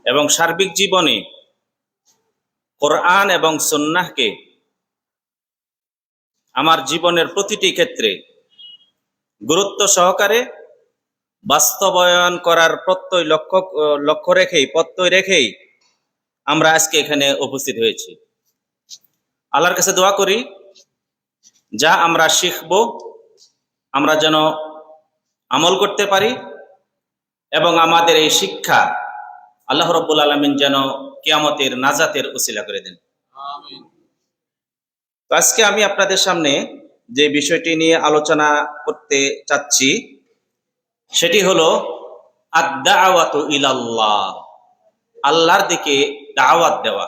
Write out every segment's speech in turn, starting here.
এবং সার্বিক জীবনে কোরআন এবং সুন্নাহকে আমার জীবনের প্রতিটি ক্ষেত্রে গুরুত্ব সহকারে বাস্তবায়ন করার প্রত্যয় প্রত্যয় রেখেই আমরা আজকে এখানে উপস্থিত হয়েছি। আল্লাহর কাছে দোয়া করি, যা আমরা শিখব আমরা যেন আমল করতে পারি এবং আমাদের এই শিক্ষা আল্লাহ রাব্বুল আলামিন যেন কিয়ামতের নাজাতের উসিলা করে দেন। তো আজকে আমি আপনাদের সামনে যে বিষয়টি নিয়ে আলোচনা করতে চাচ্ছি সেটি হলো আদ-দাওয়াতু ইলাল্লাহ, আল্লাহর দিকে দাওয়াত দেওয়া।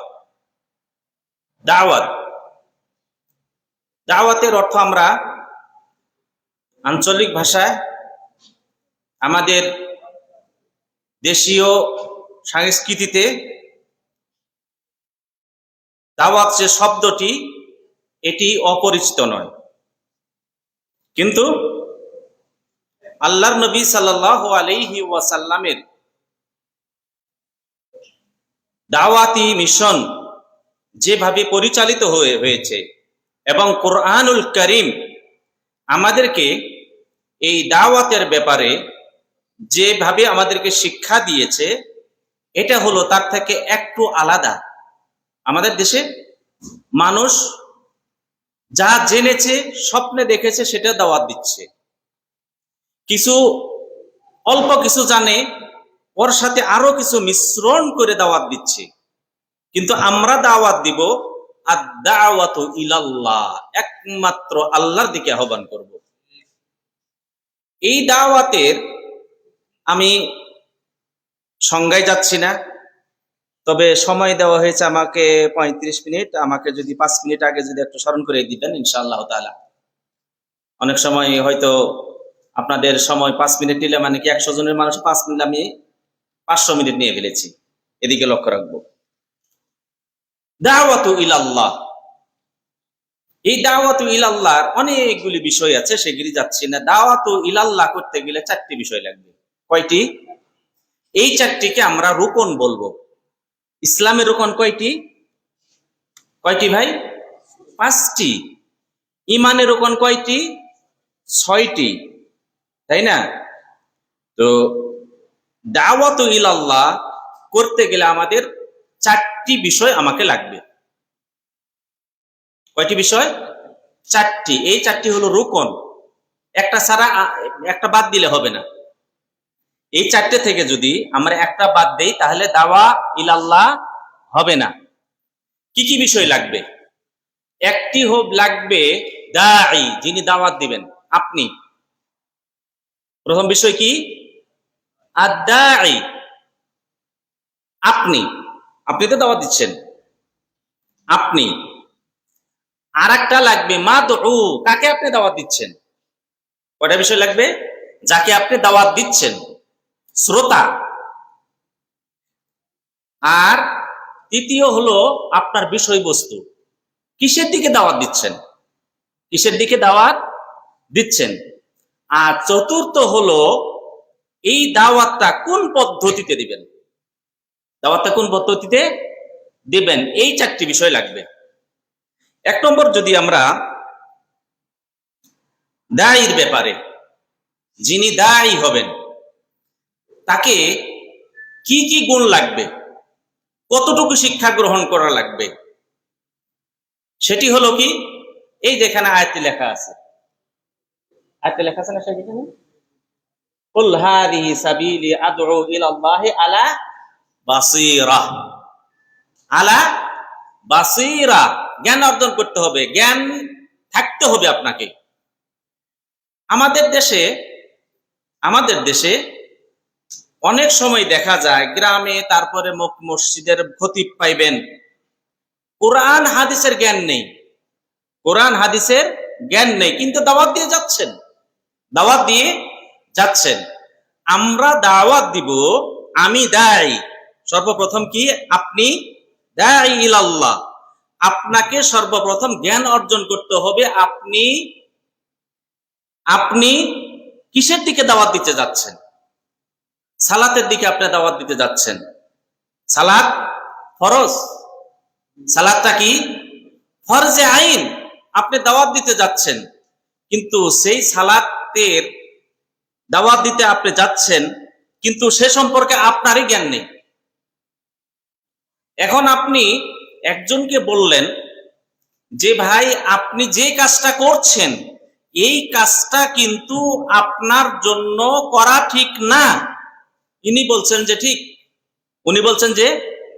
দাওয়াতের অর্থ আমরা আঞ্চলিক ভাষায় আমাদের দেশীয় সংস্কৃতিতে দাওয়াত যে শব্দটি এটি অপরিচিত নয়, কিন্তু আল্লাহর নবী সাল্লাল্লাহু আলাইহি ওয়াসাল্লামের দাওয়াতি মিশন যেভাবে পরিচালিত হয়েছে এবং কোরআনুল কারীম আমাদেরকে এই দাওয়াতের ব্যাপারে যেভাবে আমাদেরকে শিক্ষা দিয়েছে এটা হলো তার থেকে একটু আলাদা। আমাদের দেশে মানুষ যা জেনেছে, স্বপ্নে দেখেছে সেটা দাওয়াত দিচ্ছে, কিছু অল্প কিছু জানে ওর সাথে আরো কিছু মিশ্রণ করে দাওয়াত দিচ্ছে। কিন্তু আমরা দাওয়াত দিব আদ-দাওয়াতু ইলাল্লাহ, একমাত্র আল্লাহর দিকে আহ্বান করব। এই দাওয়াতের আমি সংজ্ঞায় যাচ্ছি না, তবে সময় দেওয়া হয়েছে আমাকে 35 মিনিট। আমাকে যদি 5 মিনিট আগে যদি একটু স্মরণ করে দিতেন ইনশাআল্লাহ তাআলা। অনেক সময় হয়তো আপনাদের সময় 5 মিনিট নিলে মানে কি 100 জনের মানুষ 5 মিনিট, আমি 500 মিনিট নিয়ে ফেলেছি, এদিকে লক্ষ্য রাখবো। দাওয়াতু ইলাল্লাহ, এই দাওয়াতু ইলাল্লাহর অনেকগুলি বিষয় আছে, সেগুলি যাচ্ছি না। দাওয়াতু ইলাল্লাহ করতে গেলে 4টি বিষয় লাগবে। কয়টি? এই 4টিকে আমরা রুকন বলবো। ইসলামের রুকন কয়টি? কয়টি ভাই? 5টি। ইমানের রুকন কয়টি? 6টি, তাই না? তো দাওয়াতু ইলাল্লাহ করতে গেলে আমাদের 4টি বিষয় আমাকে লাগবে। কয়টি বিষয়? 4টি। এই 4টি হলো রুকন, একটা ছাড়া একটা বাদ দিলে হবে না। এই 4টে থেকে যদি আমরা একটা বাদ দেই তাহলে দাওয়া ইলাল্লাহ হবে না। কি কি বিষয় লাগবে? একটি লাগবে দাঈ, যিনি দাওয়াত দিবেন, আপনি। প্রথম বিষয় কি? আদ-দাঈ, আপনি তো দাওয়াত দিচ্ছেন, আপনি। আর একটা লাগবে মাদউ, কাকে আপনি দাওয়াত দিচ্ছেন। কয়টা বিষয় লাগবে? যাকে আপনি দাওয়াত দিচ্ছেন, শ্রোতা। আর তৃতীয় হলো আপনার বিষয়বস্তু, কিসের দিকে দাওয়াত দিচ্ছেন, কিসের দিকে দাওয়াত দিচ্ছেন। আর চতুর্থ হলো এই দাওয়াতটা কোন পদ্ধতিতে দিবেন, দাওয়াতটা কোন পদ্ধতিতে দিবেন। এই 4টি বিষয় লাগবে। 1 নম্বর, যদি আমরা দায়ীর ব্যাপারে, যিনি দায়ী হবেন তাকে কি কি গুণ লাগবে, কতটুকু শিক্ষা গ্রহণ করা লাগবে, সেটি হলো কি, এই যেখানে আয়াতে লেখা আছে, আয়াতে লেখা আছে না সেখানে, কুল হাযিহি সাবিলি আদউ ইলাল্লাহি আলা বাসীরা, আলা বাসীরা, জ্ঞান অর্জন করতে হবে, জ্ঞান থাকতে হবে আপনাকে। আমাদের দেশে অনেক সময় দেখা যায় গ্রামে, তারপরে মসজিদের খতিব পাইবেন, কোরআন হাদিসের জ্ঞান নেই, কোরআন হাদিসের জ্ঞান নেই, কিন্তু দাওয়াত দিয়ে যাচ্ছেন। আমরা দাওয়াত দিব, আমি দায়ী। সর্বপ্রথম কি? আপনি দায়ী ইলাল্লাহ, আপনাকে সর্বপ্রথম জ্ঞান অর্জন করতে হবে। আপনি কিসের দিকে দাওয়াত দিতে যাচ্ছেন? সালাতের দিকে আপনি দাওয়াত দিতে যাচ্ছেন, সালাত ফরজ, সালাতটা কি ফরজে আইন। আপনি দাওয়াত দিতে যাচ্ছেন, কিন্তু সেই সালাতের দাওয়াত দিতে আপনি যাচ্ছেন, কিন্তু সে সম্পর্কে আপনারই জ্ঞান নেই। এখন আপনি একজনকে বললেন যে ভাই আপনি যে কাজটা করছেন এই কাজটা কিন্তু আপনার জন্য করা ঠিক না। ইনি বলছেন যে ঠিক, উনি বলছেন যে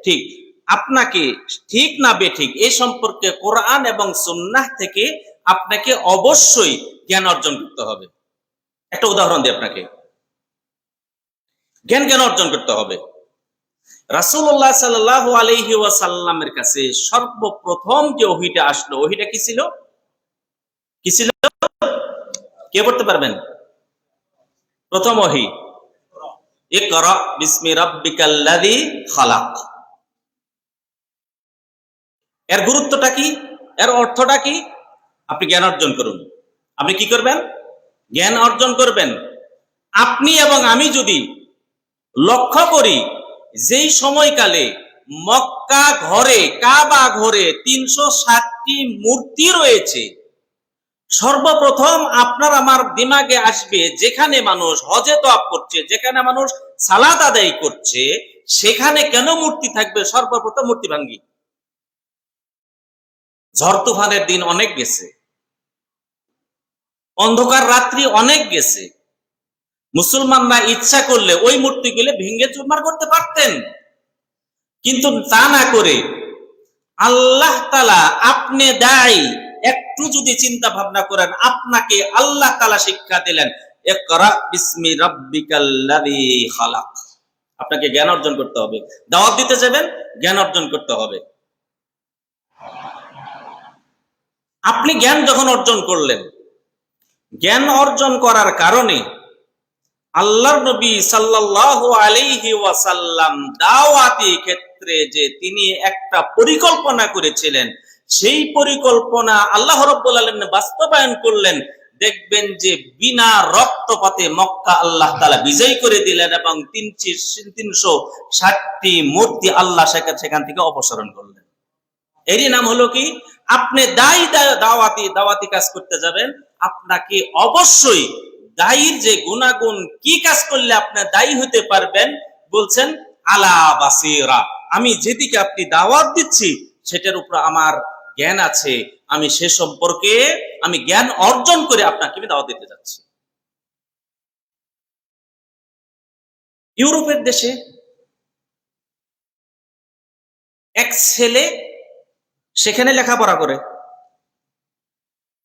ঠিক। আপনাকে ঠিক না বেঠিক এই সম্পর্কে কোরআন এবং সুন্নাহ থেকে আপনাকে অবশ্যই জ্ঞান অর্জন করতে হবে। একটা উদাহরণ দিই আপনাকে, জ্ঞান অর্জন করতে হবে। রাসূলুল্লাহ সাল্লাল্লাহু আলাইহি ওয়াসাল্লামের কাছে সর্বপ্রথম যে ওহীটা আসলো, ওহীটা কি ছিল? কি ছিল? কে পড়তে পারবেন? প্রথম ওহী ইকরা বিসমি রাব্বিকাল্লাযী খালাক। এর গুরুত্বটা কি, এর অর্থটা কি? আপনি জ্ঞান অর্জন করুন। আপনি কি করবেন? জ্ঞান অর্জন করবেন। আপনি এবং আমি যদি লক্ষ্য করি, যেই সময়কালে মক্কা ঘরে, কাবা ঘরে 360টি মূর্তি রয়েছে, সর্বপ্রথম আপনার আমার দিমাগে আসবে যেখানে মানুষ হজে তওয়াফ করছে, যেখানে মানুষ সালাত আদায় করছে, সেখানে কেন মূর্তি থাকবে? সর্বপ্রথম মূর্তি ভাঙ্গি। ঝড় তুফানের দিন অনেক গেছে, অন্ধকার রাত্রি অনেক গেছে, মুসলমানরা ইচ্ছা করলে ওই মূর্তিগুলো ভেঙে চুরমার করতে পারতেন, কিন্তু তা না করে আল্লাহ তাআলা আপনি দায়ী। একটু যদি চিন্তা ভাবনা করেন, আপনাকে আল্লাহ তাআলা শিক্ষা দিলেন ইকরা বিসমি রাব্বিকাল্লাযী খালাক। আপনাকে জ্ঞান অর্জন করতে হবে। দাওয়াত দিতে যাবেন, জ্ঞান অর্জন করতে হবে। আপনি জ্ঞান যখন অর্জন করলেন, জ্ঞান অর্জন করার কারণে আল্লাহর নবী সাল্লাল্লাহু আলাইহি ওয়াসাল্লাম দাওয়াতি ক্ষেত্রে যে তিনি একটা পরিকল্পনা করেছিলেন, সেই পরিকল্পনা আল্লাহ রাব্বুল আলামিন বাস্তবায়ন করলেন। দেখবেন যে বিনা রক্তপাতে মক্কা আল্লাহ তাআলা বিজয় করে দিলেন এবং 360টি মূর্তি আল্লাহ সেখান থেকে অপসারণ করলেন। এরই নাম হলো কি? আপনি দাওয়াতি কাজ করতে যাবেন, আপনাকে অবশ্যই দায়ীর যে গুণাগুণ, কি কাজ করলে আপনি দায়ী হতে পারবেন, বলছেন আলা বাসীরা, আমি যেদিকে আপনি দাওয়াত দিচ্ছি সেটার উপর আমার জ্ঞান আছে, আমি সে সম্পর্কে আমি জ্ঞান অর্জন করে আপনাকে আমি দাওয়াত দিতে যাচ্ছি। ইউরোপের দেশে এক ছেলে সেখানে লেখাপড়া করে,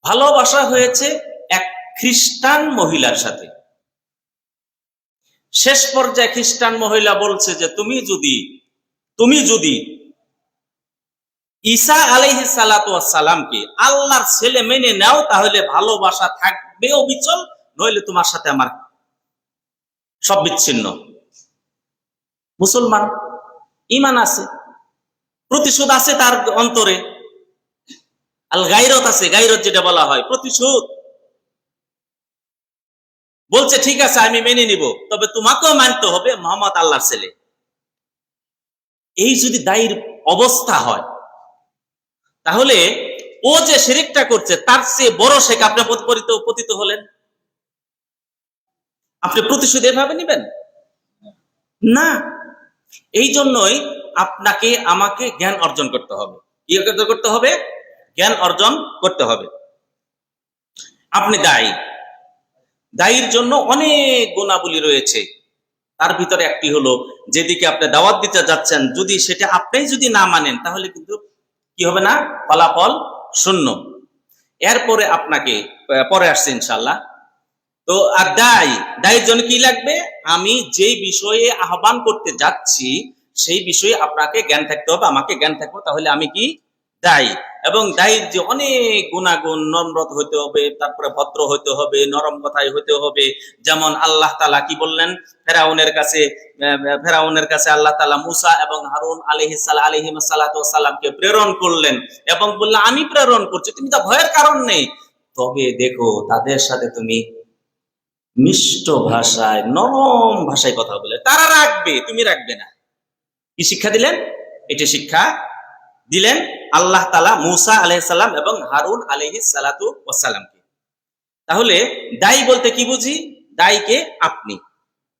ভালোবাসা হয়েছে এক খ্রিস্টান মহিলার সাথে। শেষ পর্যায়ে খ্রিস্টান মহিলা বলছে যে তুমি যদি ঈসা আলাইহিস সালাতু ওয়াস সালামকে আল্লাহর ছেলে মেনে নাও, তাহলে ভালোবাসা থাকবে অবিচল, নইলে তোমার সাথে আমার সব বিচ্ছিন্ন। মুসলমান, ঈমান আছে, প্রতিশোধ আছে তার অন্তরে, আল গায়রত আছে, গায়রত যেটা বলা হয়, প্রতিশোধ। বলছে ঠিক আছে আমি মেনে নিব, তবে তোমাকেও মানতে হবে মুহাম্মদ আল্লাহর ছেলে। এই যদি দায়ীর অবস্থা হয়, তাহলে ও যে শিরকটা করছে তার চেয়ে বড় শেখ আপনি পতিত হলেন। আপনি প্রতিশোধ এভাবে নেবেন না। এই জন্যই আপনাকে আমাকে জ্ঞান অর্জন করতে হবে। কি অর্জন করতে হবে? জ্ঞান অর্জন করতে হবে। আপনি দায়ীর জন্য অনেক গুণাবলী রয়েছে। তার ভিতরে একটি হলো, যেদিকে আপনি দাওয়াত দিতে যাচ্ছেন, যদি সেটা আপনি যদি না মানেন, তাহলে কিন্তু কি হবে না? ফলাফল শূন্য। এরপরে আপনাকে পরে আসছে ইনশাআল্লাহ। তো আর দায়ীর জন্য কি লাগবে? আমি যেই বিষয়ে আহ্বান করতে যাচ্ছি সেই বিষয়ে আপনাকে জ্ঞান থাকতে হবে, আমাকে জ্ঞান থাকবে, তাহলে আমি কি দায়ী। এবং দায়ীর যে অনেক গুণাগুণ, নম্রত হইতে হবে, তারপরে ভদ্র হইতে হবে, নরম কথাই হইতে হবে। যেমন আল্লাহ তাআলা কি বললেন? ফেরাউনের কাছে আল্লাহ তাআলা মুসা এবং হারুন আলাইহিস সালামকে প্রেরণ করলেন এবং বললেন আমি প্রেরণ করছি, তুমি তো ভয়ের কারণ নেই, তবে দেখো তাদের সাথে তুমি মিষ্ট ভাষায়, নরম ভাষায় কথা বলে, তারা রাখবে, তুমি রাখবে না। কি শিক্ষা দিলেন? এটি শিক্ষা দিলেন আল্লাহ তাআলা মূসা আলাইহিস সালাম এবং হারুন আলাইহিস সালাতু ওয়াস সালামকে। তাহলে দায়ী বলতে কি বুঝি? দায়ীকে আপনি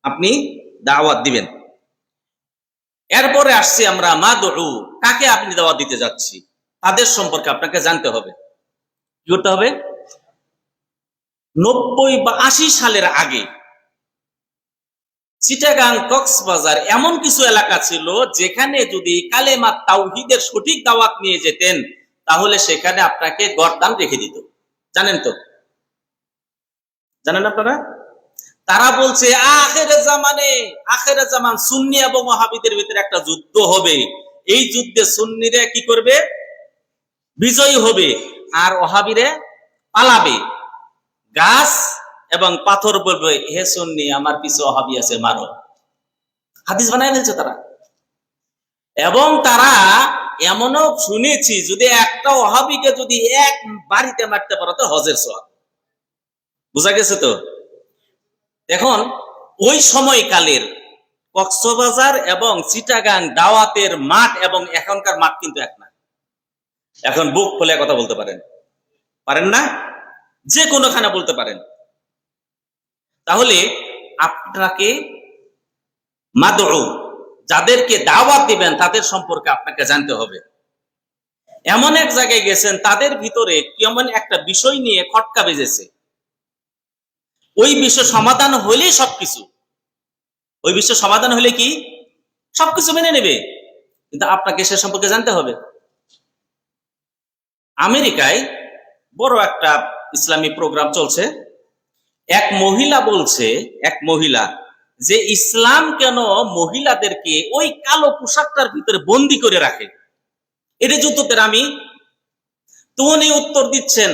আপনি দাওয়াত দিবেন। এরপরে আসছি আমরা মাদউ, কাকে আপনি দাওয়াত দিতে যাচ্ছি তাদের সম্পর্কে আপনাকে জানতে হবে। কি করতে হবে? 90 বা 80 সালের আগে চিটাগাং, কক্সবাজার এমন কিছু এলাকা ছিল যেখানে যদি কালেমা তাওহীদের সঠিক দাওয়াত নিয়ে যেতেন তাহলে সেখানে আপনাকে গর্দান রেখে দিত। জানেন তো? জানেন আপনারা? তারা বলছে আখেরে জামান সুন্নি এবং ওয়াহাবিদের ভিতরে একটা যুদ্ধ হবে। এই যুদ্ধে সুন্নিরা কি করবে? বিজয়ী হবে, আর ওয়াহাবিরা পালাবে। গাছ এবং পাথর বলবে, হে সুন্নি আমার পিছে ওয়াহাবি আছে, মারো। হাদিস বানায় ফেলছে তারা। এবং তারা এমনও শুনেছি যদি একটা ওয়াহাবিকে যদি এক বাড়িতে মারতে পারো তো হজের সওয়াব। বুঝা গেছে তো? এখন ওই সময়কালের কক্সবাজার এবং চিটাগাং দাওয়াতের মাঠ এবং এখনকার মাঠ কিন্তু এক না। এখন বুক খুলে কথা বলতে পারেন, পারেন না? যে কোনোখানে বলতে পারেন। তাহলে আপনাকে মাদউ, যাদেরকে দাওয়াত দিবেন তাদের সম্পর্কে আপনাকে জানতে হবে। এমন এক জায়গায় গেছেন তাদের ভিতরে কেমন একটা বিষয় নিয়ে খটকা বেজেছে, ওই বিষয় সমাধান হলেই সবকিছু, ওই বিষয় সমাধান হলে কি সবকিছু মেনে নেবে, কিন্তু আপনাকে সে সম্পর্কে জানতে হবে। আমেরিকায় বড় একটা ইসলামী প্রোগ্রাম চলছে। এক মহিলা বলছে, এক মহিলা, যে ইসলাম কেন মহিলাদেরকে ওই কালো পোশাকটার ভিতরে বন্দি করে রাখে? এটা যুদ্ধের আমি। তো উনি উত্তর দিচ্ছেন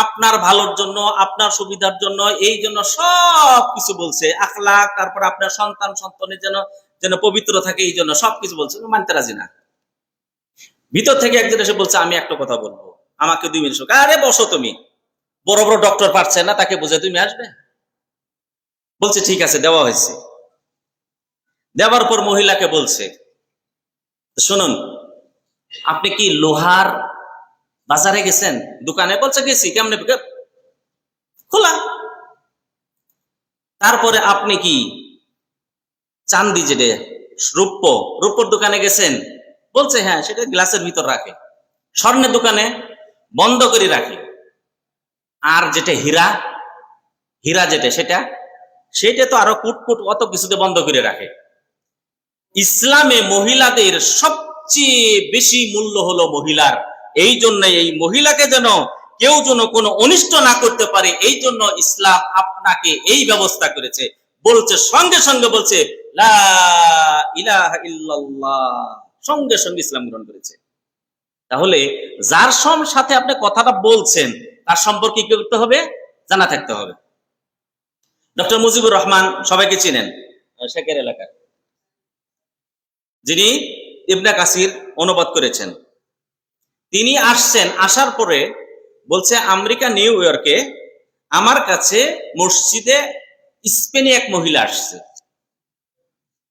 আপনার ভালোর জন্য, আপনার সুবিধার জন্য, এই জন্য সব কিছু বলছে, আখলাক, তারপর আপনার সন্তান সন্তানের যেন যেন পবিত্র থাকে, এই জন্য সবকিছু বলছে। মানতে রাজি না। ভিতর থেকে একজন এসে বলছে আমি একটা কথা বলবো, আমাকে 2 মিনিট। আরে বসো, তুমি বড় বড় ডক্টর পারছে না, তাকে বুঝে তুমি আসবে? বলছে ঠিক আছে, দেওয়া হয়েছে। দেওয়ার পর মহিলাকে বলছে শুনুন, আপনি কি লোহার বাজারে গেছেন, দোকানে? বলছে গেছি। কেমনে? খোলা। তারপরে আপনি কি চান্দি, যেটা রূপোর দোকানে গেছেন? বলছে হ্যাঁ, সেটা গ্লাসের ভিতর রাখে। স্বর্ণের দোকানে বন্ধ করে রাখে। আর যেটা হীরা যেটা, সেটা তো আরো কুটকুট অত কিছুতে বন্ধ করে রাখে। ইসলামে মহিলাদের সবচেয়ে বেশি মূল্য হলো মহিলার। এই জন্য এই মহিলাকে যেন কেউ যেন কোনো অনিষ্ট না করতে পারে, এই জন্য ইসলাম আপনাকে এই ব্যবস্থা করেছে। বলছে সঙ্গে সঙ্গে বলছে লা ইলাহা ইল্লাল্লাহ, সঙ্গে সঙ্গে ইসলাম গ্রহণ করেছে। তাহলে যার সাথে আপনি কথাটা বলছেন তার সম্পর্কে কি করতে হবে? জানা থাকতে হবে। ডক্টর মুজিবুর রহমান সবাইকে চিনেন, শেখের এলাকার, যিনি ইবনে কাসির অনুবাদ করেছেন। তিনি আসছেন, আসার পরে বলছে আমেরিকা নিউ ইয়র্কে আমার কাছে মসজিদে স্পেনে এক মহিলা আসছে।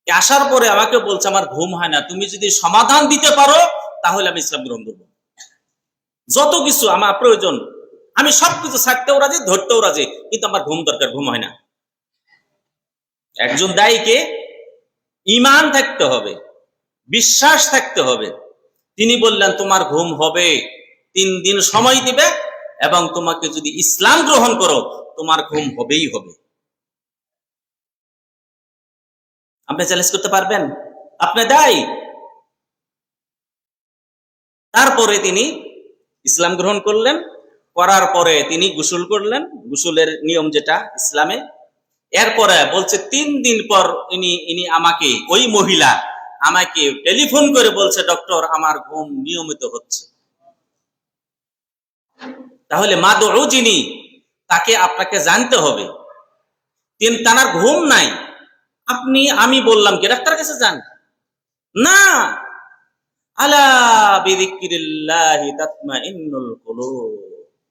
আসার পরে আমাকে বলছে আমার ঘুম হয় না, তুমি যদি সমাধান দিতে পারো তাহলে আমি ইসলাম গ্রহণ করবো। যত কিছু আমার প্রয়োজন আমি সবকিছু ছাড়তেও রাজি, ধরতেও রাজি, কিন্তু আমার ঘুম দরকার, ঘুম হয় না। একজন দায়ীকে ঈমান থাকতে হবে, বিশ্বাস থাকতে হবে। তিনি বললেন তোমার ঘুম হবে, 3 দিন সময় দিবে, এবং তোমাকে যদি ইসলাম গ্রহণ করো তোমার ঘুম হবেই হবে। আপনি চ্যালেঞ্জ করতে পারবেন? আপনি দায়ী। তারপরে তিনি ইসলাম গ্রহণ করলেন। করার পরে তিনি গোসল করলেন, গোসলের নিয়ম যেটা ইসলামে। এরপরে বলছে 3 দিন পর ইনি আমাকে, ওই মহিলা আমাকে টেলিফোন করে বলছে ডক্টর আমার ঘুম নিয়মিত হচ্ছে। তাহলে মাদউ যিনি, তাকে আপনাকে জানতে হবে। তার ঘুম নাই, আমি বললাম কি ডাক্তার কাছে যান না। আলা বিযিকরিল্লাহি তাতমাইন্নুল কুলুব,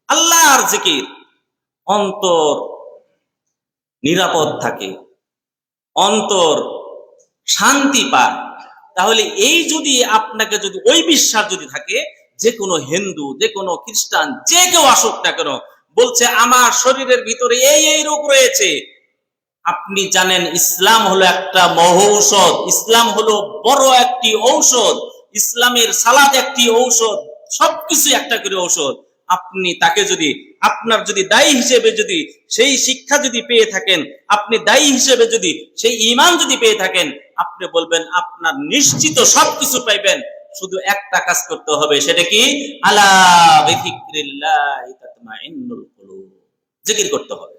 আল্লাহর জিকির, অন্তর নিরাপদ থাকে, অন্তর শান্তি পায়। তাহলে এই যদি আপনাকে যদি ওই বিশ্বাস যদি থাকে, যে কোনো হিন্দু, যে কোনো খ্রিস্টান, যে কেউ আসুক না কেন, বলছে আমার শরীরের ভিতরে এই রোগ রয়েছে, আপনি জানেন ইসলাম হলো একটা মহৌষধ, ইসলাম হলো বড় একটি ঔষধ, ইসলামের সালাদ একটি ঔষধ, সবকিছু একটা করে ঔষধ। আপনি তাকে যদি, আপনার যদি দায়ী হিসেবে যদি সেই শিক্ষা যদি পেয়ে থাকেন, আপনি দায়ী হিসেবে যদি সেই ঈমান যদি পেয়ে থাকেন, আপনি বলবেন আপনার নিশ্চিত সবকিছু পাইবেন। শুধু একটা কাজ করতে হবে, সেটা কি? আলা বিযিকরিল্লাহি তাতমাইন্নুল কুলুব, জিকির করতে হবে।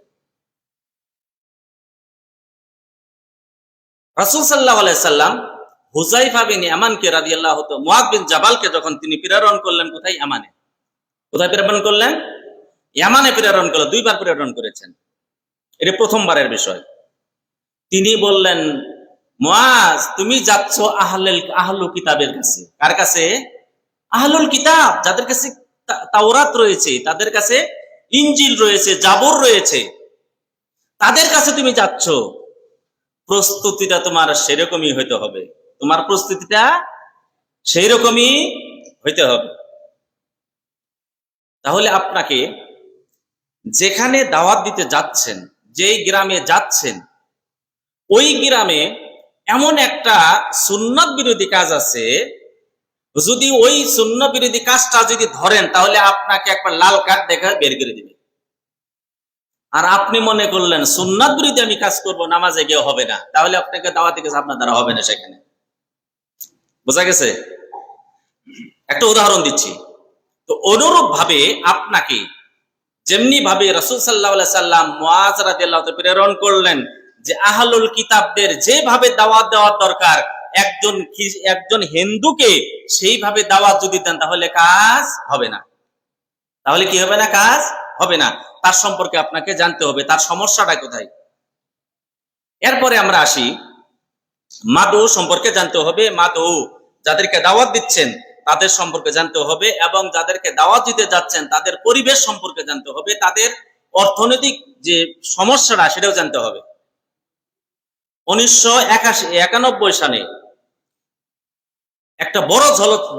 রাসূল সাল্লাল্লাহু আলাইহি সাল্লাম হুযায়ফা বিন ইয়ামানকে রাদিয়াল্লাহু তাআলা, মুআয বিন জাবালকে যখন তিনি প্রেরণ করলেন, কোথায়? ইয়ামানে। কোথায় প্রেরণ করলেন? ইয়ামানে প্রেরণ করলেন। দুইবার প্রেরণ করেছেন, এটা প্রথমবারের বিষয়। তিনি বললেন, মুআয তুমি যাচ্ছ আহলুল কিতাবের কাছে। কার কাছে? আহলুল কিতাব, যাদের কাছে তাওরাত রয়েছে, তাদের কাছে ইনজিল রয়েছে, জাবর রয়েছে, তাদের কাছে তুমি যাচ্ছ। প্রস্তুতিটা তোমার সেরকমই হইতে হবে, তোমার প্রস্তুতিটা সেই রকমই হইতে হবে। তাহলে আপনাকে যেখানে দাওয়াত দিতে যাচ্ছেন, যেই গ্রামে যাচ্ছেন, ওই গ্রামে এমন একটা সুন্নাত বিরোধী কাজ আছে, যদি ওই সুন্নাত বিরোধী কাজটা যদি ধরেন, তাহলে আপনাকে একবার লাল কার্ড দেখা বের করে দিবে। আর আপনি মনে করলেন সুন্নাত বিরোধী আমি কাজ করব, নামাজে গিয়ে হবে না, তাহলে আপনাকে দাওয়াতি কাজ আপনার দ্বারা হবে না সেখানে। বোঝা গেছে? একটা উদাহরণ দিচ্ছি। তো অনুরূপ ভাবে আপনাকে যেমনি ভাবে রাসূল সাল্লাল্লাহু আলাইহি সাল্লাম মুআয রাদিয়াল্লাহু তাআলা প্রেরণ করলেন, যে আহলুল কিতাবদের যেভাবে দাওয়াত দেওয়ার দরকার, একজন হিন্দুকে সেইভাবে দাওয়াত যদি দেন, তাহলে কাজ হবে না। তাহলে কি হবে না? কাজ হবে না। তার সম্পর্কে আপনাকে জানতে হবে, তার সমস্যাটা কোথায়। এরপরে আমরা আসি, মাদউ সম্পর্কে জানতে হবে। মাদউ, যাদেরকে দাওয়াত দিচ্ছেন তাদের সম্পর্কে জানতে হবে, এবং যাদেরকে দাওয়াত দিতে যাচ্ছেন তাদের পরিবেশ সম্পর্কে জানতে হবে, তাদের অর্থনৈতিক যে সমস্যাটা সেটাও জানতে হবে। 1991 সালে একটা বড়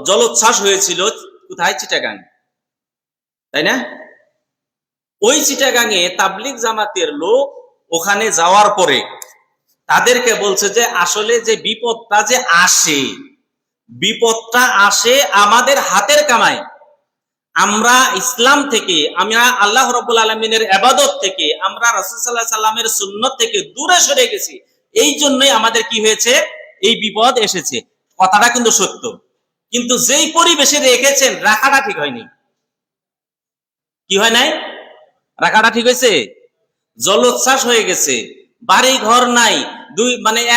জলোচ্ছ্বাস হয়েছিল, কোথায়? চিটাগাং, তাই না? ওই চিটাগাঙে তাবলিগ জামাতের লোক ওখানে যাওয়ার পরে তাদেরকে বলছে যে আসলে যে বিপদটা যে আসে, বিপদটা আসে আমাদের হাতের কামাই। আমরা ইসলাম থেকে, আমরা আল্লাহ রাব্বুল আলামিনের ইবাদত থেকে, আমরা রাসূল সাল্লাল্লাহু আলাইহি সাল্লামের সুন্নাত থেকে দূরে সরে গেছি। এই জন্যই আমাদের কি হয়েছে? এই বিপদ এসেছে। কথাটা কিন্তু সত্য, কিন্তু যেই পরিবেশে রেখেছেন রাখাটা ঠিক হয়নি। কি হয় নাই? রাখাটা ঠিক হয়েছে? জলোচ্ছ্বাস হয়ে গেছে, বাড়ি ঘর নাই,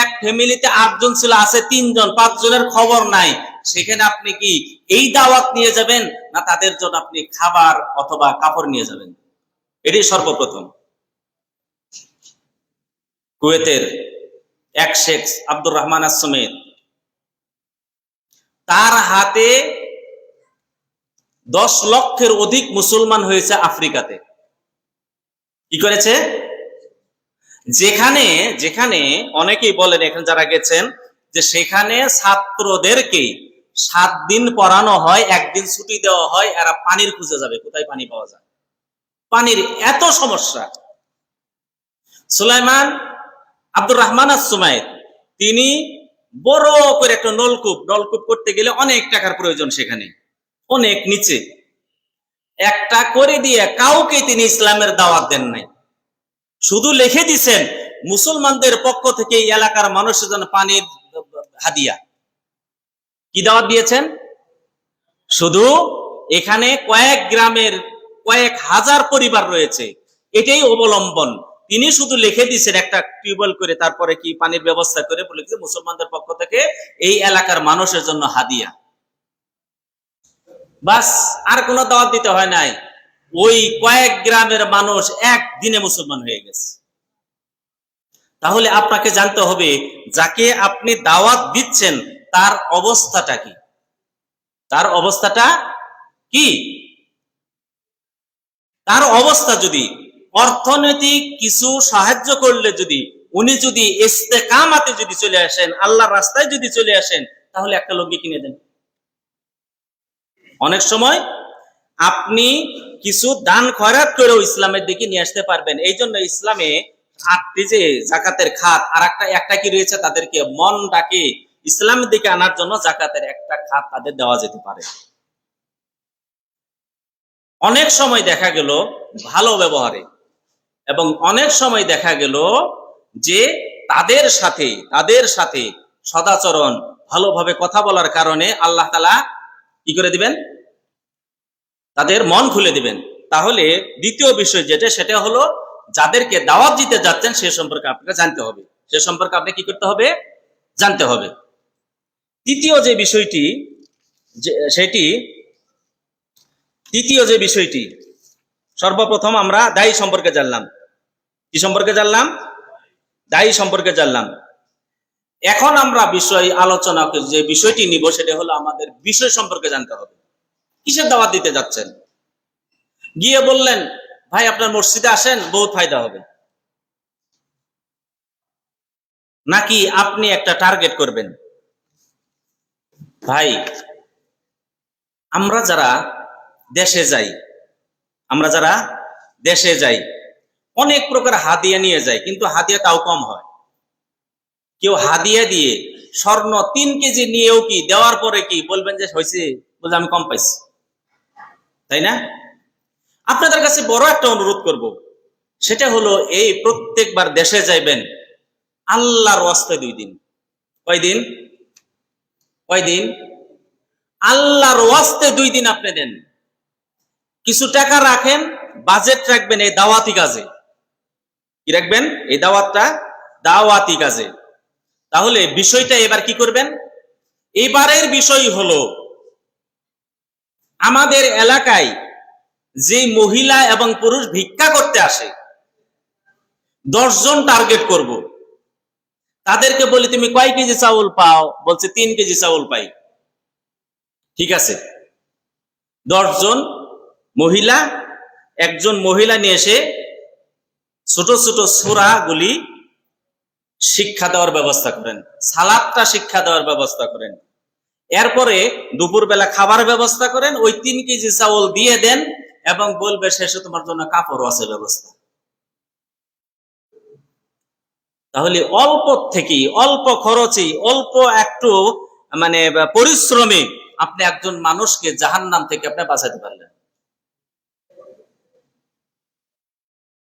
এক ফ্যামিলিতে 8 জন ছিল, আছে 3 জন, 5 জনের খবর নাই। সেখানে আপনি কি এই দাওয়াত নিয়ে যাবেন, না তাদের জন্য আপনি খাবার অথবা কাপড় নিয়ে যাবেন? এটাই সর্বপ্রথম। কুয়েতের এক শেখ আব্দুর রহমান আস-সুমেদ, তার হাতে 10 লক্ষের অধিক মুসলমান হয়েছে আফ্রিকাতে। কি করেছে? যেখানে যেখানে অনেকেই বলেন, এখানে যারা গেছেন, যে সেখানে ছাত্রদেরকে 7 দিন পড়ানো হয়, 1 দিন ছুটি দেওয়া হয়, এরা পানির খুঁজে যাবে, কোথায় পানি পাওয়া যায়। পানির এত সমস্যা। সুলাইমান আব্দুর রহমান আস-সুমাইদ, তিনি বড় করে একটা নলকূপ করতে গেলে অনেক টাকার প্রয়োজন, সেখানে অনেক নিচে, একটা করে দিয়ে কাউকে তিনি ইসলামের দাওয়াত দেন নাই। শুধু লিখে দিছেন মুসলমানদের পক্ষ থেকে এই এলাকার মানুষের জন্য পানির হাদিয়া। কি দাওয়াত দিয়েছেন? শুধু এখানে কয়েক গ্রামের কয়েক হাজার পরিবার রয়েছে, এটাই অবলম্বন। তিনি শুধু লিখে দিয়েছেন একটা টিউবওয়েল করে, তারপরে কি পানির ব্যবস্থা করে বলে মুসলমানদের পক্ষ থেকে এই এলাকার মানুষের জন্য হাদিয়া। বাস, আর কোনো দাওয়াত দিতে হয় নাই। ওই কয়েক গ্রামের মানুষ একদিনে মুসলমান হয়ে গেছে। তাহলে আপনাকে জানতে হবে, যাকে আপনি দাওয়াত দিচ্ছেন তার অবস্থাটা কি, তার অবস্থাটা কি। তার অবস্থা যদি অর্থনৈতিক কিছু সাহায্য করলে, যদি উনি যদি ইস্তেকামাতে যদি চলে আসেন, আল্লাহর রাস্তায় যদি চলে আসেন, তাহলে একটা লোককে কিনে দেন। অনেক সময় আপনি কিছু দান খয়রাত করেও ইসলামের দিকে নিয়ে আসতে পারবেন। এই জন্য ইসলামে 8টি যে জাকাতের খাত, আর একটা কি রয়েছে, তাদেরকে মনটাকে ইসলামের দিকে আনার জন্য জাকাতের একটা খাত তাদের দেওয়া যেতে পারে। অনেক সময় দেখা গেল ভালো ব্যবহারে, এবং অনেক সময় দেখা গেল যে তাদের সাথে সদাচরণ, ভালোভাবে কথা বলার কারণে আল্লাহ তাআলা কি করে দিবেন, তাদের মন খুলে দিবেন। তাহলে দ্বিতীয় বিষয় সেটা হলো, যাদেরকে দাওয়াত দিতে যাচ্ছেন সে সম্পর্কে আপনাকে জানতে হবে, সে সম্পর্কে আপনি কি করতে হবে, জানতে হবে। তৃতীয় যে বিষয়টি, সর্বপ্রথম আমরা দায়ী সম্পর্কে জানলাম। কি সম্পর্কে জানলাম? দায়ী সম্পর্কে জানলাম। এখন আমরা আলোচনা যে বিষয়টি নিব সেটা হলো আমাদের বিষয় সম্পর্কে জানতে হবে। কিসের দাওয়াত দিতে যাচ্ছেন? গিয়ে বললেন, ভাই আপনার মসজিদে আসেন, বহুত ফায়দা হবে। নাকি আপনি একটা টার্গেট করবেন, ভাই আমরা যারা দেশে যাই অনেক প্রকার হাদিয়া নিয়ে যাই, কিন্তু হাদিয়া তাও কম হয়। কেউ হাদিয়া দিয়ে স্বর্ণ 3 কেজি নিয়েও কি দেওয়ার পরে কি বলবেন যে হয়েছে, বলতে আমি কম পাইছি, তাই না? আপনাদের কাছে বড় একটা অনুরোধ করব, সেটা হলো এই প্রত্যেকবার দেশে যাইবেন আল্লাহর ওয়াস্তে 2 দিন। কয়দিন? আল্লাহর ওয়াস্তে 2 দিন আপনি দেন। কিছু টাকা রাখেন, বাজেট রাখবেন এই দাওয়াতি কাজে। কি রাখবেন? এই দাওয়াতি কাজে। তাহলে বিষয়টা এবার কি করবেন? এবারের বিষয় হলো, আমাদের এলাকায় যে মহিলা এবং পুরুষ ভিক্ষা করতে আসে 10 জন টার্গেট করব। তাদেরকে বলি, তুমি কয় কেজি চাউল পাও? বলছে 3 কেজি চাউল পাই। ঠিক আছে, 10 জন মহিলা, একজন মহিলা নিয়ে এসে ছোট ছোট সূরা গুলি শিক্ষা দেওয়ার ব্যবস্থা করেন, সালাদটা শিক্ষা দেওয়ার ব্যবস্থা করেন। এরপরে দুপুরবেলা খাবার ব্যবস্থা করেন, ওই 3 কেজি চাউল দিয়ে দেন এবং বলবে শেষে তোমার জন্য কাপড় আছে ব্যবস্থা। তাহলে অল্প খরচে, অল্প একটু পরিশ্রমে আপনি একজন মানুষকে জাহান্নাম থেকে আপনি বাঁচাতে পারলেন।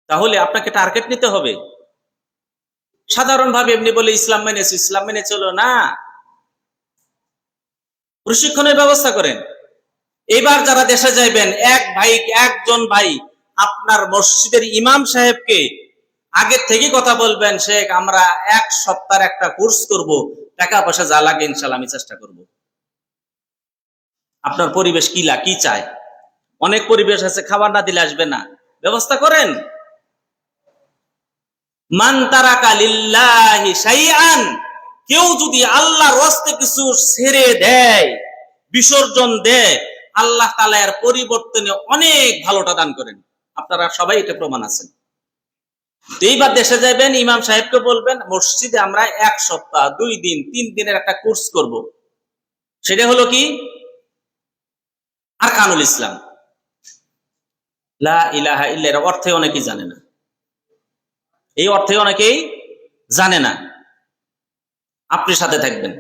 তাহলে আপনাকে টার্গেট নিতে হবে। সাধারণভাবে এমনি বলে ইসলাম মেনে চলো না, প্রশিক্ষণের ব্যবস্থা করেন। এবার যারা দেশে যাইবেন, একজন ভাই আপনার মসজিদের ইমাম সাহেবকে আগের থেকে কথা বলবেন, শেখ আমরা 1 সপ্তাহের একটা কোর্স করব, টাকা পয়সা যা লাগে ইনশাআল্লাহ আমি চেষ্টা করব। আপনার পরিবেশ কি চায়? অনেক পরিবেশ আছে খাবার না দিলে আসবে না, ব্যবস্থা করেন। মান তারাকা লিল্লাহি শাইআন, কেউ যদি আল্লাহর ওয়াস্তে কিছু ছেড়ে দেয়, বিসর্জন দেয়, আল্লাহ তাআলা এর পরিবর্তনে অনেক ভালোটা দান করেন। আপনারা সবাই এটা প্রমাণ আছেন। এইবার দেশে যাবেন, ইমাম সাহেবকে বলবেন মসজিদে আমরা 1 সপ্তাহ 2 দিন 3 দিনের একটা কোর্স করব। সেটা হলো কি? আরকানুল ইসলাম, লা ইলাহা ইল্লা, এর অর্থে অনেকেই জানে না। এই অর্থে অনেকেই জানে না। আপনি সাথে থাকবেন,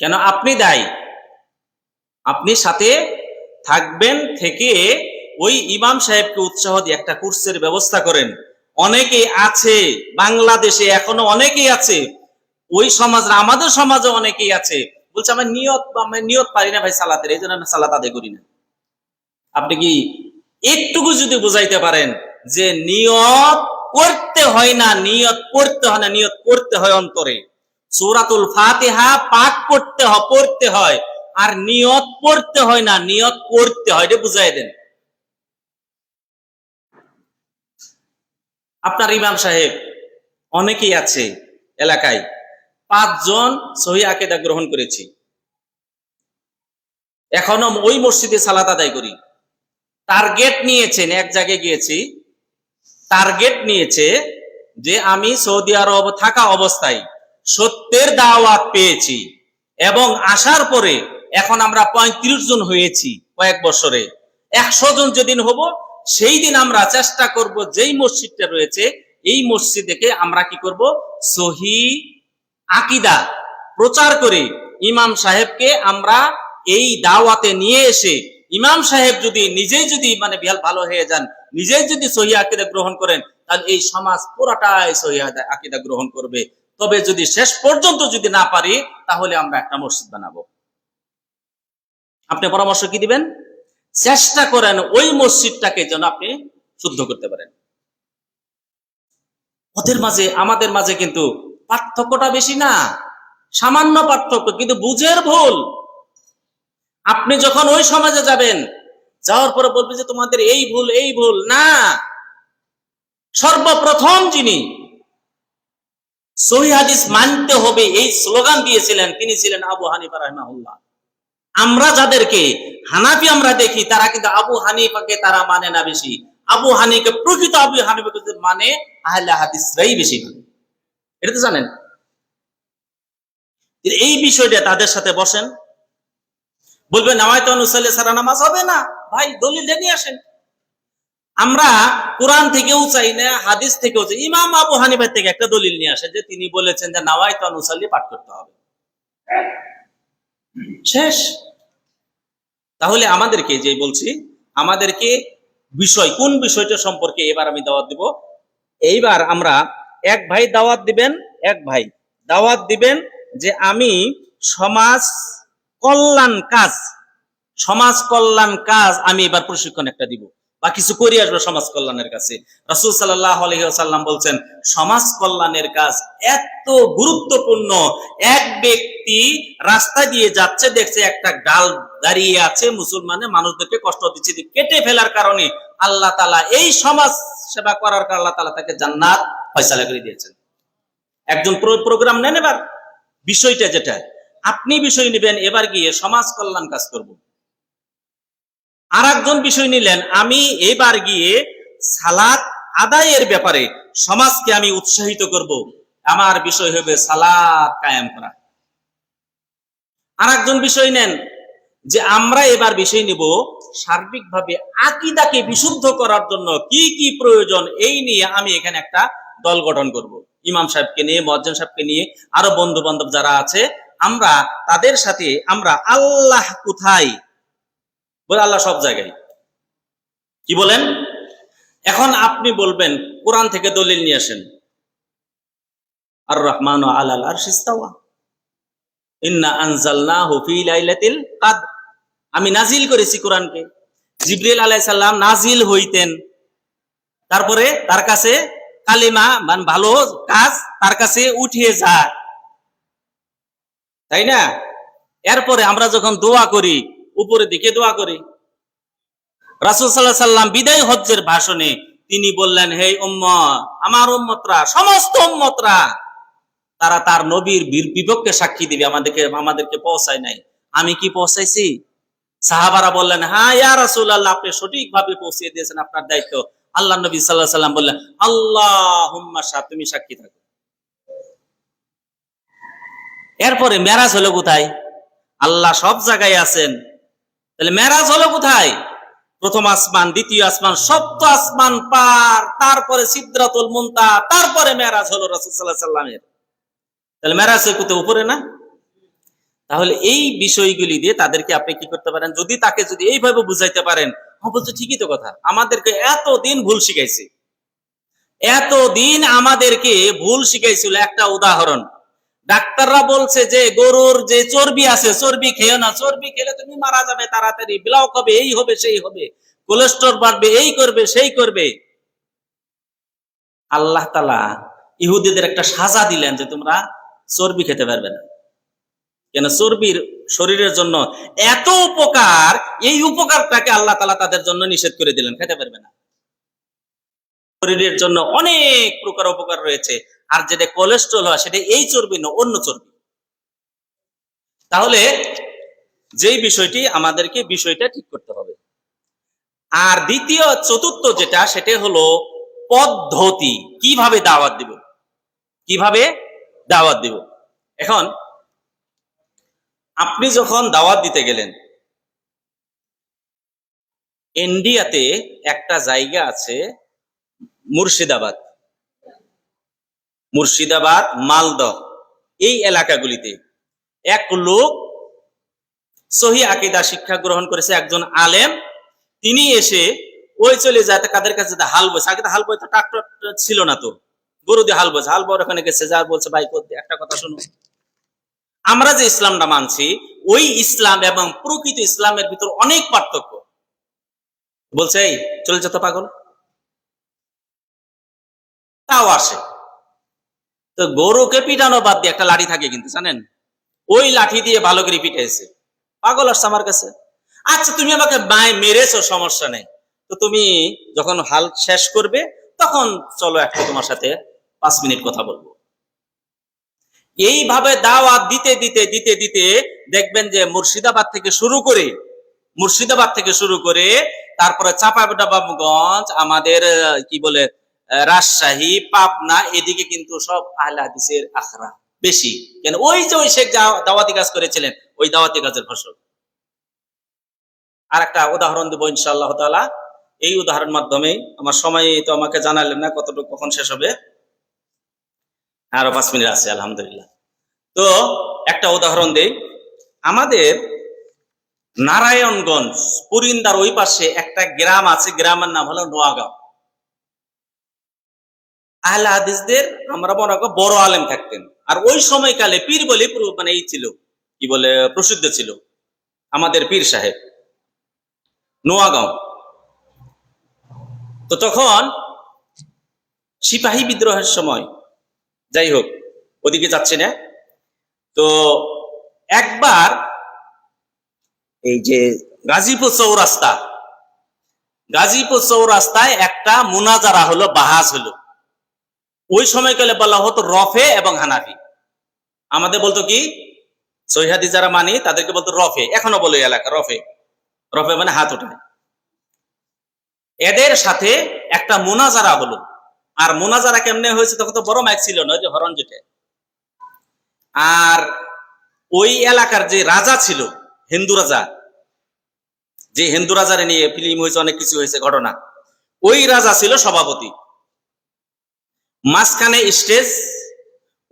কেন? আপনি দায়ী, আপনি সাথে থাকবেন, থেকে ওই ইমাম সাহেবকে উৎসাহ দিয়ে একটা কোর্সের ব্যবস্থা করেন। অনেকেই আছে বাংলাদেশে, এখনো অনেকেই আছে, ওই সমাজ, আমাদের সমাজে অনেকেই আছে, বলছে আমি নিয়ত পারি না ভাই সালাতের, এই জন্য আমি সালাত আদায় করি না। আপনি কি একটুকু যদি বুঝাইতে পারেন যে নিয়ত করতে হয় না, নিয়ত করতে হয় অন্তরে। সূরাতুল ফাতিহা পাঠ পড়তে হয়, আর নিয়ত পড়তে হয় না, নিয়ত করতে হয়, এটা বুঝাই দেন। আপনার ইমাম সাহেব অনেকেই আছে এলাকায়, 5 জন সহিহ আকীদা গ্রহণ করেছি, এখনো ওই মসজিদে সালাত আদায় করি। টার্গেট নিয়েছেন, এক জায়গায় গিয়েছি, টার্গেট নিয়েছে যে আমি সৌদি আরব থাকা অবস্থায় সত্যের দাওয়াত পেয়েছি, এবং আসার পরে এখন আমরা 35 জন হয়েছি কয়েক বছরে, 100 জন যেদিন হব সেই দিন আমরা চেষ্টা করব যেই মসজিদটা রয়েছে এই মসজিদকে আমরা কি করব, সহি আকীদা প্রচার করে ইমাম সাহেবকে আমরা এই দাওয়াতে নিয়ে এসে, ইমাম সাহেব যদি নিজেই যদি মানে ভালো হয়ে যান, নিজেই যদি সহি আকীদা গ্রহণ করেন, তাহলে এই সমাজ পুরাটাই সহি আকীদা গ্রহণ করবে। তবে যদি শেষ পর্যন্ত যদি না পারি তাহলে আমরা একটা মসজিদ বানাবো। আপনি পরামর্শ কি দিবেন? চেষ্টা করেন ওই মসজিদটাকে যেন আপনি শুদ্ধ করতে পারেন। ওদের মাঝে আমাদের মাঝে কিন্তু পার্থক্যটা বেশি না, সামান্য পার্থক্য, কিন্তু বুঝের ভুল। আপনি যখন ওই সমাজে যাবেন, যাওয়ার পরে বলবে যে তোমাদের এই ভুল এই ভুল না। সর্বপ্রথম যিনি সহিহ হাদিস মানতে হবে এই স্লোগান দিয়েছিলেন তিনি ছিলেন আবু হানিফা রাহিমাহুল্লাহ। আমরা যাদেরকে হানাফি আমরা দেখি তারা কিন্তু আবু হানিফাকে তারা মানে না বেশি, আবু হানিফাকে প্রকৃত আবু হানিফাকে মানে আহলে হাদিসরাই বেশি মানে। এটা তো জানেন। এই বিষয়টা তাদের সাথে বসেন, বলবেন নামায়াতু নুসাল্লি সারা নামাজ হবে না, ভাই দলিল নিয়ে আসেন। আমরা কোরআন থেকেও চাই না, হাদিস থেকেও চাই, ইমাম আবু হানিফা থেকে একটা দলিল নিয়ে আসে যে তিনি বলেছেন যে নামায়াতু নুসাল্লি পাঠ করতে হবে, শেষ। তাহলে আমাদেরকে যে বলছি, আমাদেরকে বিষয় কোন বিষয়টা সম্পর্কে এবার আমি দাওয়াত দিব। এইবার আমরা এক ভাই দাওয়াত দিবেন, এক ভাই দাওয়াত দিবেন যে আমি সমাজ কল্যাণ কাজ আমি এবার প্রশিক্ষণ একটা দিব বা কিছু করে আসবো সমাজ কল্যাণের কাছে। রাসূল সাল্লাল্লাহু আলাইহি ওয়াসাল্লাম বলছেন সমাজ কল্যাণের কাজ এত গুরুত্বপূর্ণ। এক ব্যক্তি রাস্তা দিয়ে যাচ্ছে, দেখছে একটা ডাল দাঁড়িয়ে আছে, মুসলমানে মানুষদেরকে কষ্ট দিচ্ছে, কেটে ফেলার কারণে আল্লাহ তাআলা এই সমাজ সেবা করার কারণে আল্লাহ তাআলা তাকে জান্নাত ফয়সালা করে দিয়েছেন। একজন প্রোগ্রাম নেন, এবার বিষয়টা যেটা আপনি বিষয় নেবেন, এবার গিয়ে সমাজ কল্যাণ কাজ করব। আর একজন বিষয় নিলেন, আমি এবার গিয়ে সালাত আদায়ের ব্যাপারে সমাজকে আমি উৎসাহিত করব, আমার বিষয় হবে সালাত কায়েম করা। আর একজন বিষয় নেন যে আমরা এবার বিষয় নিব সার্বিকভাবে আকীদাকে বিশুদ্ধ করার জন্য কি কি প্রয়োজন, এই নিয়ে আমি এখানে একটা দল গঠন করব। ইমাম সাহেবকে নিয়ে, মুয়াজ্জিন সাহেবকে নিয়ে, আরো বন্ধু বান্ধব যারা আছে, আমরা তাদের সাথে আমরা আল্লাহ কোথায় বলে, আল্লাহ সব জায়গায়, কি বলেন? এখন আপনি বলবেন কোরআন থেকে দলিল নিয়ে আসেন, আর রহমানু আলাল আরশি ইস্তাওয়া, ইন্না আনজালনাহু ফি লাইলাতিল কদর, আমি নাজিল করেছি কোরআনকে। জিবরিল আলাইহিস সালাম নাজিল হইতেন, তারপরে তার কাছে কালিমা মানে ভালো কাজ তার কাছে উঠিয়ে যায়, তাই না? এরপরে আমরা যখন দোয়া করি উপরের দিকে দোয়া করি। রাসূল সাল্লাল্লাহু আলাইহি সাল্লাম বিদায় হজ্জের ভাষণে তিনি বললেন, হে উম্মত, আমার উম্মতরা, সমস্ত উম্মতরা তারা তার নবীর বিপক্ষে সাক্ষী দিবে, আমাদেরকে পৌঁছায় নাই। আমি কি পৌঁছাইছি? সাহাবারা বললেন, হ্যাঁ ইয়া রাসূলুল্লাহ, আপনি সঠিকভাবে পৌঁছিয়ে দিয়েছেন, আপনার দায়িত্ব। আল্লাহ নবী সাল্লাল্লাহু আলাইহি সাল্লাম বললেন, আল্লাহুম্মা শাহ, তুমি সাক্ষী থাকো। এরপরে মেরাজ হলো কোথায়? আল্লাহ সব জায়গায় আছেন, তাহলে মেরাজ হলো কোথায়? প্রথম আসমান, দ্বিতীয় আসমান, সপ্ত আসমান পার, তারপরে সিদরাতুল মুনতাহা, তারপরে মেরাজ হলো রাসূল সাল্লাল্লাহু আলাইহি সাল্লামের। তাহলে মেরাজ কোথায়? উপরে না? তাহলে এই বিষয়গুলি দিয়ে তাদেরকে আপনি কি করতে পারেন, যদি তাকে যদি এইভাবে বুঝাইতে পারেন, বলছে ঠিকই তো কথা, আমাদেরকে এতদিন ভুল শিখাইছে, এতদিন আমাদেরকে ভুল শিখাইছিল। একটা উদাহরণ, ডাক্তাররা বলছে যে গরুর যে চর্বি আছে, চর্বি খেও না, চর্বি খেলে তুমি মারা যাবে তাড়াতাড়ি, ব্লক হবে, এই হবে সেই হবে, কোলেস্টেরল বাড়বে, এই করবে সেই করবে। আল্লাহ তাআলা ইহুদিদের একটা সাজা দিলেন যে তোমরা চর্বি খেতে পারবে না। কেন? চর্বির শরীরের জন্য এত উপকার, এই উপকারটাকে আল্লাহ তাআলা তাদের জন্য নিষেধ করে দিলেন, খেতে পারবে না। শরীরের জন্য অনেক প্রকার উপকার রয়েছে, আর যেটা কোলেস্টেরল হয় সেটা এই চর্বি না, অন্য চর্বি। তাহলে যেই বিষয়টি আমাদেরকে বিষয়টা ঠিক করতে হবে। আর দ্বিতীয় চতুর্থ যেটা, সেটা হলো পদ্ধতি, কিভাবে দাওয়াত দিব, কিভাবে দাওয়াত দিব। এখন আপনি যখন দাওয়াত দিতে গেলেন, ইন্ডিয়াতে একটা জায়গা আছে মুর্শিদাবাদ, মুর্শিদাবাদ, মালদহ, এই এলাকাগুলিতে এক লোক সহি আকীদা শিক্ষা গ্রহণ করেছে, একজন আলেম। তিনি এসে ওই চলে যায় কাদের কাছে, হাল বইছে। আগে তো হাল বইতে ট্রাক্টর ছিল না, তো গরু দিয়ে হাল বইছে। হাল বইয়ের ওখানে গেছে, যা বলছে, ভাই একটা কথা শুনো, আমরা যে ইসলামটা মানছি ওই ইসলাম এবং প্রকৃত ইসলামের ভিতর অনেক পার্থক্য। বলছে এই চলে যেত পাগল, তাও আসে। তো গরুকে পিটানো বাদ দিয়ে একটা লাঠি থাকে কিন্তু, জানেন, ওই লাঠি দিয়ে ভালো করে পিটাইছে। পাগল আসছে আমার কাছে। আচ্ছা, তুমি আমাকে মেরেছো, সমস্যা নেই, তো তুমি যখন হাল শেষ করবে তখন চলো একটু তোমার সাথে 5 মিনিট কথা বলবো। এইভাবে দাওয়াত দিতে দিতে দিতে দিতে দেখবেন যে মুর্শিদাবাদ থেকে শুরু করে তারপরে চাঁপাইনবাবগঞ্জ, আমাদের কি বলে রাজশাহী, পাবনা, এদিকে কিন্তু সব আহলে হাদিসের আখড়া বেশি। কেন? ওই যে ওই শেখ দাওয়াতি কাজ করেছিলেন, ওই দাওয়াতি কাজের ফসল। আর একটা উদাহরণ দেবো ইনশাআল্লাহ তাআলা। এই উদাহরণ মাধ্যমে, আমার সময় তো আমাকে জানালেন না কতটুকু কখন শেষ হবে, আরো 5 মিনিট আছে আলহামদুলিল্লাহ। তো একটা উদাহরণ দেই। আমাদের নারায়ণগঞ্জ, পুরিন্দার ওই পাশে একটা গ্রাম আছে, গ্রামের নাম হলো নোয়াগাঁও। আহলে হাদিসদের আমরা মনে করি বড় আলেম থাকতেন। আর ওই সময়কালে পীর বলে মানে এই ছিল, কি বলে, প্রসিদ্ধ ছিল আমাদের পীর সাহেব, নোয়াগাঁও। তো তখন সিপাহী বিদ্রোহের সময়, যাই হোক ওদিকে যাচ্ছে না, তো একবার এই যে গাজীপুর চৌরাস্তায় একটা মুনাজারা হলো, বাহাস হলো। ওই সময়কালে বলা হতো রফে এবং হানাফি। আমাদের বলতো কি, সহিহাদি যারা মানি তাদেরকে বলতো রফে, এখনো বলে এলাকা রফে। রফে মানে হাত ওঠায়। এদের সাথে একটা মুনাজারা হলো। আর মুনাজারা কেমনে হয়েছে, তখন তো বড় মাইক ছিল না, যে হরণ যেটা। আর ওই এলাকার যে রাজা ছিল, হিন্দু রাজারে নিয়ে ফিল্ম হয়েছে, অনেক কিছু হয়েছে ঘটনা, ওই রাজা ছিল সভাপতি। মাঝখানে স্টেজ,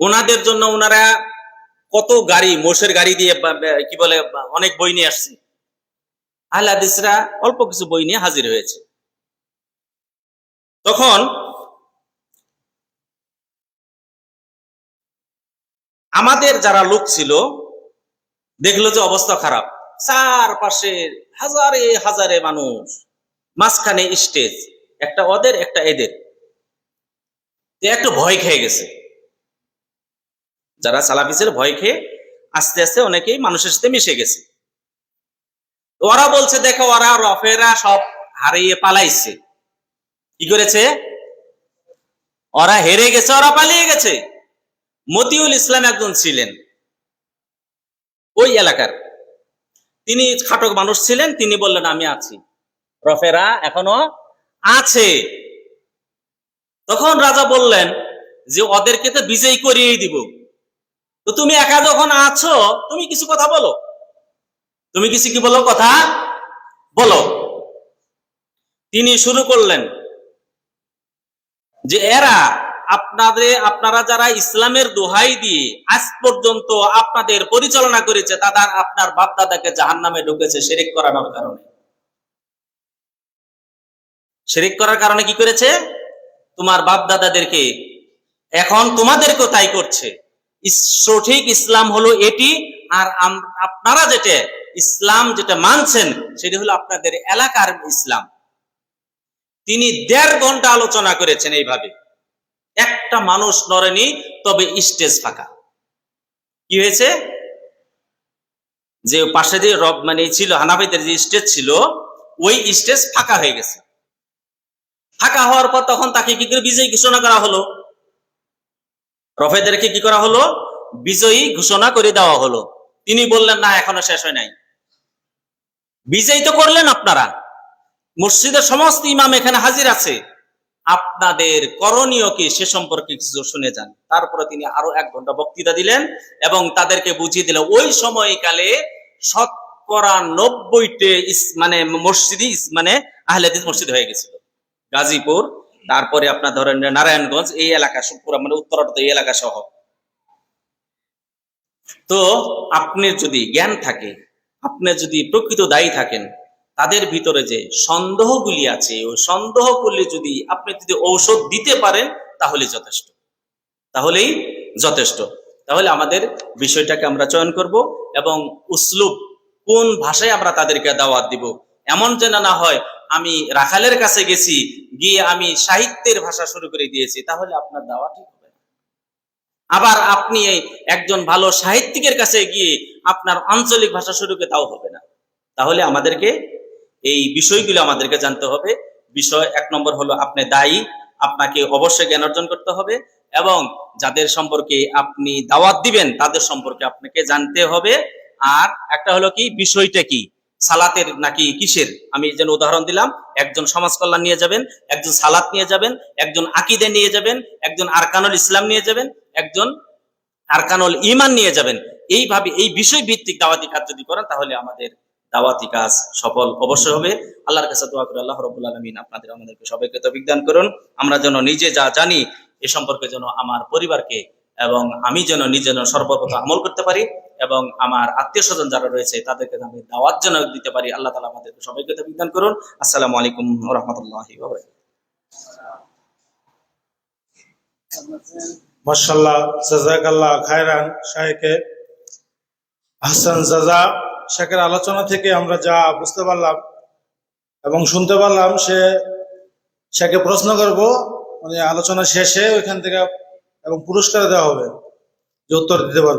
ওনাদের জন্য ওনারা কত গাড়ি, মোষের গাড়ি দিয়ে কি বলে অনেক বই নিয়ে আসছে। আহলে হাদিসরা অল্প কিছু বই নিয়ে হাজির হয়েছে। তখন আমাদের যারা লোক ছিল দেখলো যে অবস্থা খারাপ, চারপাশে হাজারে হাজারে মানুষ, মাঝখানে স্টেজ, একটা ওদের একটা এদের, একটু ভয় খেয়ে গেছে। যারা সালাফি ছিল ভয় খেয়ে আস্তে আস্তে অনেকেই মানুষের সাথে মিশে গেছে। ওরা বলছে, দেখো ওরা রফেরা সব হারিয়ে পালাইছে। কি করেছে? ওরা হেরে গেছে, ওরা পালিয়ে গেছে। মতিউল ইসলাম একজন ছিলেন ওই এলাকার, তিনি খাটক মানুষ ছিলেন। তিনি বললেন, আমি আছি, রফেরা এখনো আছে। তখন রাজা বললেন যে ওদেরকে তো বিজয়ী করিয়েই দিব, তো তুমি একা যখন আছো, তুমি কিছু কথা বলো, তুমি কিছু কি বলো, কথা বলো। তিনি শুরু করলেন যে এরা আপনারা যারা ইসলামের দোহাই দিয়ে আজ পর্যন্ত আপনাদের পরিচালনা করেছে, তারা আপনার বাপ দাদাকে জাহান্নামে ঢুকেছে শিরক করানোর কারণে। শিরক করার কারণে কি করেছে? তোমার বাপ দাদাদেরকে, এখন তোমাদেরকেও তাই করছে। সঠিক ইসলাম হলো এটি, আর আপনারা ইসলাম যেটা মানছেন সেটা হলো আপনাদের এলাকার ইসলাম। তিনি 1.5 ঘন্টা আলোচনা করেছেন এইভাবে, একটা মানুষ নড়েনি, তবে স্টেজ ফাঁকা। কি হয়েছে? যে পাশে যে মানে ছিল হানাফিদের যে স্টেজ ছিল, ওই স্টেজ ফাঁকা হয়ে গেছে। ফাঁকা হওয়ার পর তখন তাকে কি করে বিজয়ী ঘোষণা করা হলো? রফেদেরকে কি করা হলো? বিজয়ী ঘোষণা করে দেওয়া হলো। তিনি বললেন, না, এখনো শেষ হয় নাই। বিজয়ী তো করলেন আপনারা, মসজিদের সমস্ত ইমাম এখানে হাজির আছে, আপনাদের করণীয় কি সে সম্পর্কে কিছু শুনে যান। তারপরে তিনি আরো 1 ঘন্টা বক্তৃতা দিলেন এবং তাদেরকে বুঝিয়ে দিলেন ওই সময়কালে শতকরা 90টি মানে মসজিদই মানে আহলে হাদিস মসজিদ হয়ে গেছিল। গাজীপুর, তারপরে আপনার ধরেন নারায়ণগঞ্জ, এই এলাকা পুরো মানে উত্তরার্ধ এই এলাকা সহ। তো আপনার যদি জ্ঞান থাকে, আপনি যদি প্রকৃত দায়ী থাকেন, তাদের ভিতরে যে সন্দেহগুলি আছে ওই সন্দেহ করলে যদি আপনি যদি ঔষধ দিতে পারেন তাহলেই যথেষ্ট, তাহলেই যথেষ্ট। তাহলে আমাদের বিষয়টাকে আমরা চয়ন করব এবং উসলুব কোন ভাষায় আমরা তাদেরকে দাওয়াত দিব, এমন যেন না হয় আমি রাখালের কাছে গেছি, গিয়ে আমি সাহিত্যের ভাষা শুরু করে দিয়েছি, তাহলে আপনার দাওয়াত ঠিক হবে না। আবার আপনি একজন ভালো সাহিত্যিকের কাছে গিয়ে আপনার আঞ্চলিক ভাষা শুরু করে তাও হবে না। তাহলে আমাদেরকে এই বিষয়গুলো আমাদেরকে জানতে হবে। বিষয় 1 নম্বর হলো আপনি দায়ী, আপনাকে অবশ্যই জ্ঞান অর্জন করতে হবে এবং যাদের সম্পর্কে আপনি দাওয়াত দিবেন তাদের সম্পর্কে আপনাকে জানতে হবে। আর একটা হলো কি, বিষয়টা কি, সালাতের নাকি কিসের, আমি যেন উদাহরণ দিলাম, একজন সমাজ কল্যাণ নিয়ে যাবেন, একজন সালাত নিয়ে যাবেন, একজন আকীদা নিয়ে যাবেন, একজন আরকানুল ইসলাম নিয়ে যাবেন, একজন আরকানুল ঈমান নিয়ে যাবেন। এইভাবে এই বিষয় ভিত্তিক দাওয়াতি কাজ যদি করেন তাহলে আমাদের দাওয়াতি কাজ সফল অবশ্যই হবে। আল্লাহর কাছে দোয়া করি আল্লাহ রাব্বুল আলামিন আপনাদের আমাদেরকে সবাইকে তৌফিক দান করুন। আমরা যেন নিজে যা জানি এ সম্পর্কে যেন আমার পরিবারকে এবং আমি যেন নিজে যেন সর্বপ্রথম আমল করতে পারি এবং আমার আত্মীয় স্বজন যারা রয়েছে তাদেরকে আমি দাওয়াত যেন দিতে পারি। আল্লাহ তাআলা আমাদেরকে সবাইকে তৌফিক দান করুন। আসসালামু আলাইকুম ওয়া রাহমাতুল্লাহি ওয়া বারাকাতুহু। মাশাআল্লাহ, জাযাকাল্লাহ খায়রান শাইখে হাসান জাযা। শেখের আলোচনা থেকে আমরা যা বুঝতে পারলাম এবং শুনতে পারলাম, শেখে প্রশ্ন করব মানে আলোচনা শেষে ওইখান থেকে এবং পুরস্কার দেওয়া হবে যে উত্তর দিতে পারবে।